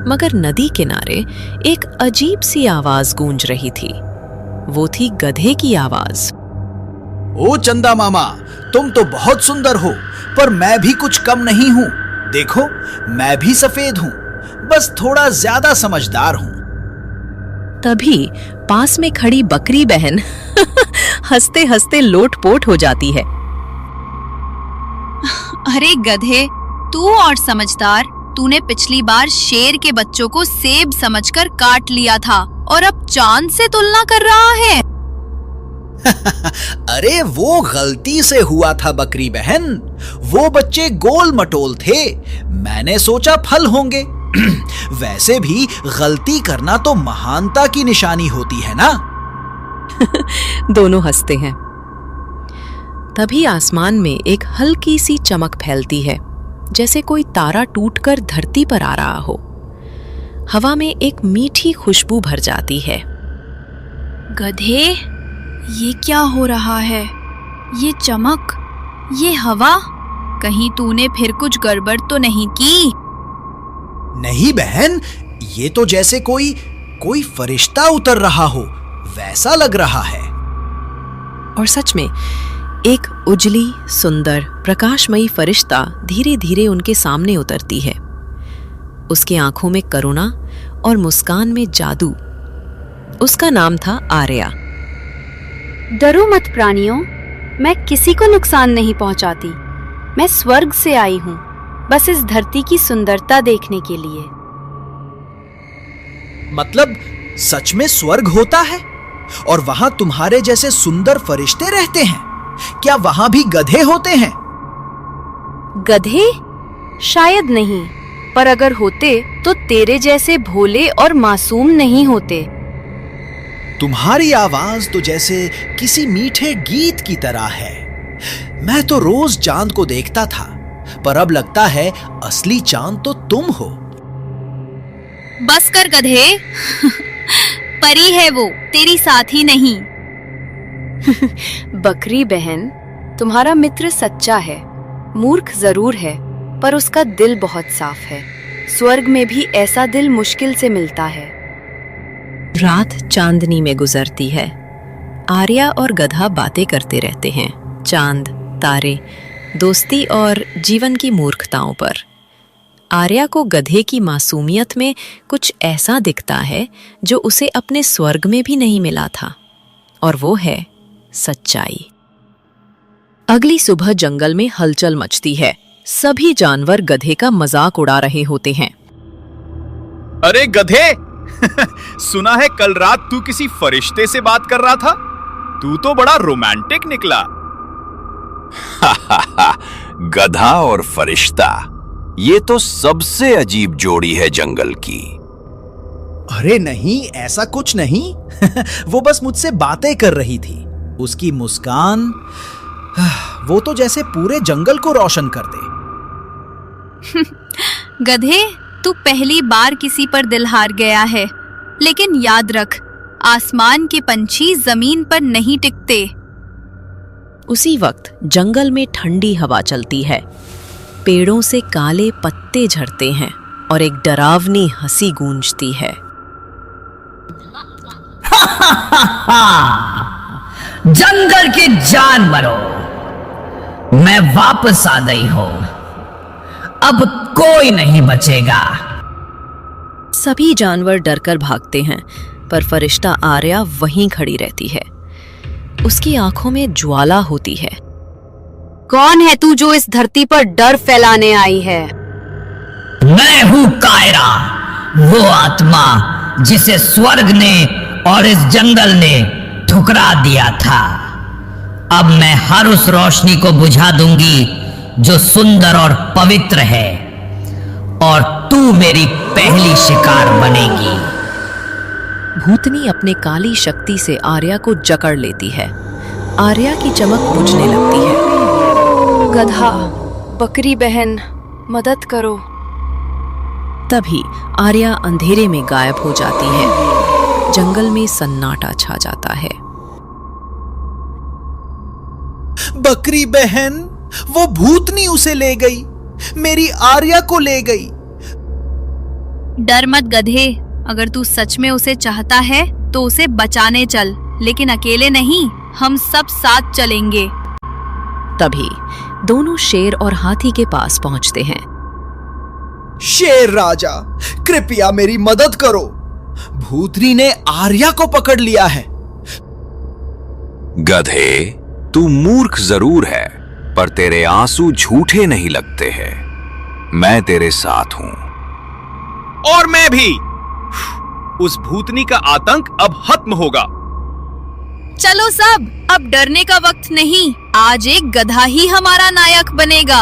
मगर नदी किनारे एक अजीब सी आवाज गूंज रही थी। वो थी गधे की आवाज। ओ चंदा मामा, तुम तो बहुत सुंदर हो, पर मैं भी कुछ कम नहीं हूँ। देखो, मैं भी सफेद हूँ, बस थोड़ा ज्यादा समझदार हूँ। तभी पास में खड़ी बकरी बहन हंसते हंसते लोटपोट हो जाती है। अरे गधे, तू और समझदार, तूने पिछली बार शेर के बच्चों को सेब समझकर काट लिया था और अब चांद से तुलना कर रहा है। अरे वो गलती से हुआ था बकरी बहन, वो बच्चे गोल मटोल थे, मैंने सोचा फल होंगे। वैसे भी गलती करना तो महानता की निशानी होती है ना। दोनों हंसते हैं। तभी आसमान में एक हल्की सी चमक फैलती है, जैसे कोई तारा टूटकर धरती पर आ रहा हो। हवा में एक मीठी खुशबू भर जाती है। गधे, ये क्या हो रहा है? ये चमक, ये हवा, कहीं तूने फिर कुछ गड़बड़ तो नहीं की? नहीं बहन, ये तो जैसे कोई फरिश्ता उतर रहा हो, वैसा लग रहा है। और सच में एक उजली, सुंदर, प्रकाशमयी फरिश्ता धीरे धीरे उनके सामने उतरती है। उसकी आंखों में करुणा और मुस्कान में जादू। उसका नाम था आर्या। डरो मत प्राणियों, मैं किसी को नुकसान नहीं पहुंचाती। मैं स्वर्ग से आई हूँ, बस इस धरती की सुंदरता देखने के लिए। मतलब सच में स्वर्ग होता है और वहां तुम्हारे जैसे सुंदर फरिश्ते रहते हैं? क्या वहां भी गधे होते हैं? गधे? शायद नहीं, पर अगर होते तो तेरे जैसे भोले और मासूम नहीं होते। तुम्हारी आवाज तो जैसे किसी मीठे गीत की तरह है। मैं तो रोज चांद को देखता था, पर अब लगता है असली चांद तो तुम हो। बस कर गधे, परी है वो, तेरी साथी नहीं। बकरी बहन, तुम्हारा मित्र सच्चा है, मूर्ख जरूर है, पर उसका दिल बहुत साफ है। स्वर्ग में भी ऐसा दिल मुश्किल से मिलता है। रात चांदनी में गुजरती है। आर्या और गधा बातें करते रहते हैं, चांद, तारे, दोस्ती और जीवन की मूर्खताओं पर। आर्या को गधे की मासूमियत में कुछ ऐसा दिखता है जो उसे अपने स्वर्ग में भी नहीं मिला था, और वो है सच्चाई। अगली सुबह जंगल में हलचल मचती है। सभी जानवर गधे का मजाक उड़ा रहे होते हैं। अरे गधे, सुना है कल रात तू किसी फरिश्ते से बात कर रहा था? तू तो बड़ा रोमांटिक निकला। गधा और फरिश्ता, ये तो सबसे अजीब जोड़ी है जंगल की। अरे नहीं, ऐसा कुछ नहीं। वो बस मुझसे बातें कर रही थी। उसकी मुस्कान, वो तो जैसे पूरे जंगल को रोशन कर दे। गधे, तू पहली बार किसी पर दिल हार गया है, लेकिन याद रख, आसमान के पंछी जमीन पर नहीं टिकते। उसी वक्त जंगल में ठंडी हवा चलती है, पेड़ों से काले पत्ते झड़ते हैं और एक डरावनी हंसी गूंजती है। जंगल के जानवरों, मैं वापस आ गई हूं। अब कोई नहीं बचेगा। सभी जानवर डरकर भागते हैं, पर फरिश्ता आर्या वहीं खड़ी रहती है। उसकी आंखों में ज्वाला होती है। कौन है तू जो इस धरती पर डर फैलाने आई है? मैं हूं कायरा, वो आत्मा जिसे स्वर्ग ने और इस जंगल ने ठुकरा दिया था। अब मैं हर उस रोशनी को बुझा दूंगी जो सुंदर और पवित्र है, और तू मेरी पहली शिकार बनेगी। भूतनी अपने काली शक्ति से आर्या को जकड़ लेती है। आर्या की चमक बुझने लगती है। गधा, बकरी बहन, मदद करो। तभी आर्या अंधेरे में गायब हो जाती है। जंगल में सन्नाटा छा जाता है। बकरी बहन, वो भूतनी उसे ले गई, मेरी आर्या को ले गई। डर मत गधे, अगर तू सच में उसे चाहता है तो उसे बचाने चल, लेकिन अकेले नहीं, हम सब साथ चलेंगे। तभी दोनों शेर और हाथी के पास पहुंचते हैं। शेर राजा, कृपया मेरी मदद करो। भूतनी ने आर्या को पकड़ लिया है। गधे, तू मूर्ख जरूर है, पर तेरे आंसू झूठे नहीं लगते हैं। मैं तेरे साथ हूं। और मैं भी। उस भूतनी का आतंक अब खत्म होगा। चलो सब, अब डरने का वक्त नहीं, आज एक गधा ही हमारा नायक बनेगा।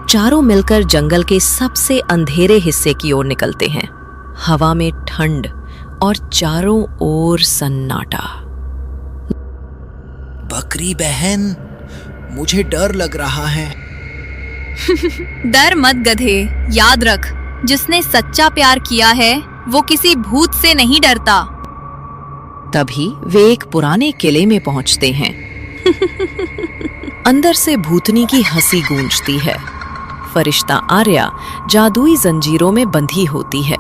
चारों मिलकर जंगल के सबसे अंधेरे हिस्से की ओर निकलते हैं। हवा में ठंड और चारों ओर सन्नाटा। बकरी बहन, मुझे डर लग रहा है। डर मत गधे, याद रख, जिसने सच्चा प्यार किया है वो किसी भूत से नहीं डरता। तभी वे एक पुराने किले में पहुंचते हैं। अंदर से भूतनी की हंसी गूंजती है। फरिश्ता आर्या जादुई जंजीरों में बंधी होती है।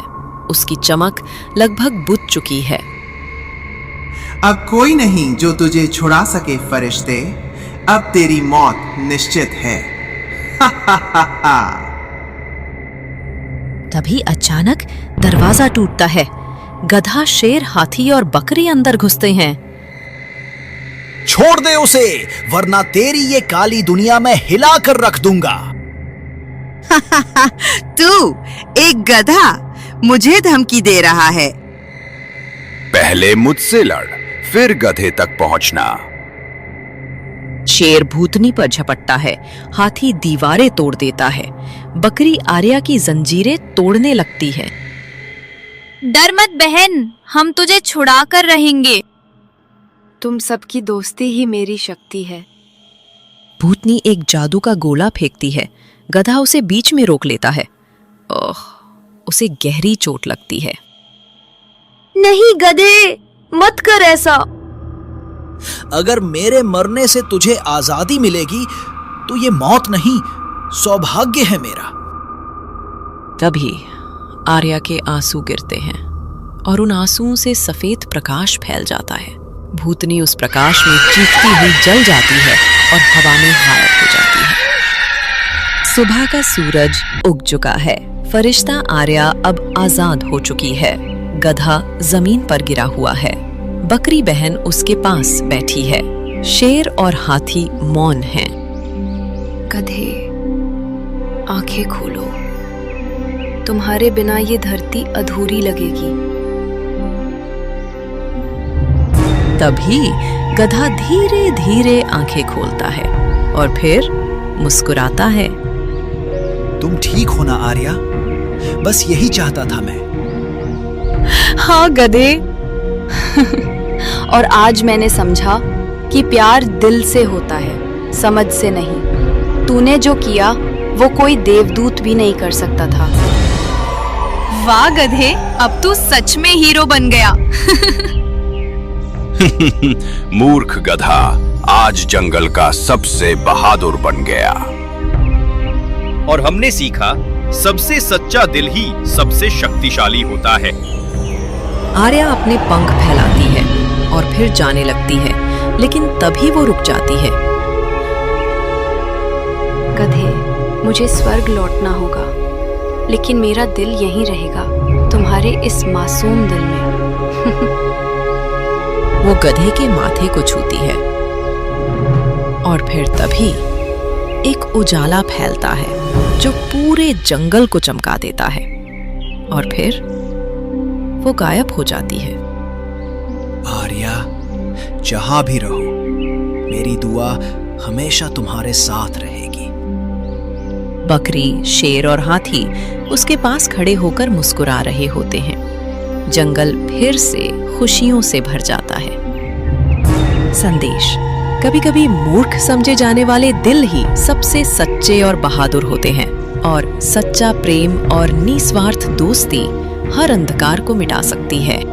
उसकी चमक लगभग बुझ चुकी है। अब कोई नहीं जो तुझे छुड़ा सके फरिश्ते, अब तेरी मौत निश्चित है। तभी अचानक दरवाजा टूटता है। गधा, शेर, हाथी और बकरी अंदर घुसते हैं। छोड़ दे उसे, वरना तेरी ये काली दुनिया में हिला कर रख दूंगा। तू एक गधा मुझे धमकी दे रहा है। पहले मुझसे लड़, फिर गधे तक पहुंचना। शेर भूतनी पर झपटता है, हाथी दीवारें तोड़ देता है, बकरी आर्या की जंजीरें तोड़ने लगती है। डर मत बहन, हम तुझे छुड़ा कर रहेंगे। तुम सबकी दोस्ती ही मेरी शक्ति है। भूतनी एक जादू का गोला फेंकती है। गधा उसे बीच में रोक लेता है। ओह, उसे गहरी चोट लगती है। नहीं गधे, मत कर ऐसा। अगर मेरे मरने से तुझे आजादी मिलेगी तो ये मौत नहीं, सौभाग्य है मेरा। तभी आर्या के आंसू गिरते हैं और उन आंसुओं से सफेद प्रकाश फैल जाता है। भूतनी उस प्रकाश में चीखती हुई जल जाती है और हवा में गायब हो जाती है। सुबह का सूरज उग चुका है। फरिश्ता आर्या अब आजाद हो चुकी है। गधा जमीन पर गिरा हुआ है। बकरी बहन उसके पास बैठी है। शेर और हाथी मौन हैं। गधे, आंखें खोलो, तुम्हारे बिना ये धरती अधूरी लगेगी। तभी गधा धीरे धीरे आंखें खोलता है और फिर मुस्कुराता है। तुम ठीक हो ना आर्या? बस यही चाहता था मैं। हाँ गधे। और आज मैंने समझा कि प्यार दिल से होता है, समझ से नहीं। तूने जो किया वो कोई देवदूत भी नहीं कर सकता था। वाह गधे, अब तू सच में हीरो बन गया। मूर्ख गधा, आज जंगल का सबसे बहादुर बन गया। और हमने सीखा, सबसे सच्चा दिल ही सबसे शक्तिशाली होता है। आर्या अपने पंख फैलाती है और फिर जाने लगती है, लेकिन तभी वो रुक जाती है। गधे, मुझे स्वर्ग लौटना होगा, लेकिन मेरा दिल यहीं रहेगा, तुम्हारे इस मासूम दिल में। वो गधे के माथे को छूती है और फिर तभी एक उजाला फैलता है जो पूरे जंगल को चमका देता है और फिर वो गायब हो जाती है। आर्या, जहां भी रहो, मेरी दुआ हमेशा तुम्हारे साथ रहेगी। बकरी, शेर और हाथी उसके पास खड़े होकर मुस्कुरा रहे होते हैं। जंगल फिर से खुशियों से भर जाता है। संदेश: कभी-कभी मूर्ख समझे जाने वाले दिल ही सबसे सच्चे और बहादुर होते हैं, और सच्चा प्रेम और निस्वार्थ दोस्ती हर अंधकार को मिटा सकती है।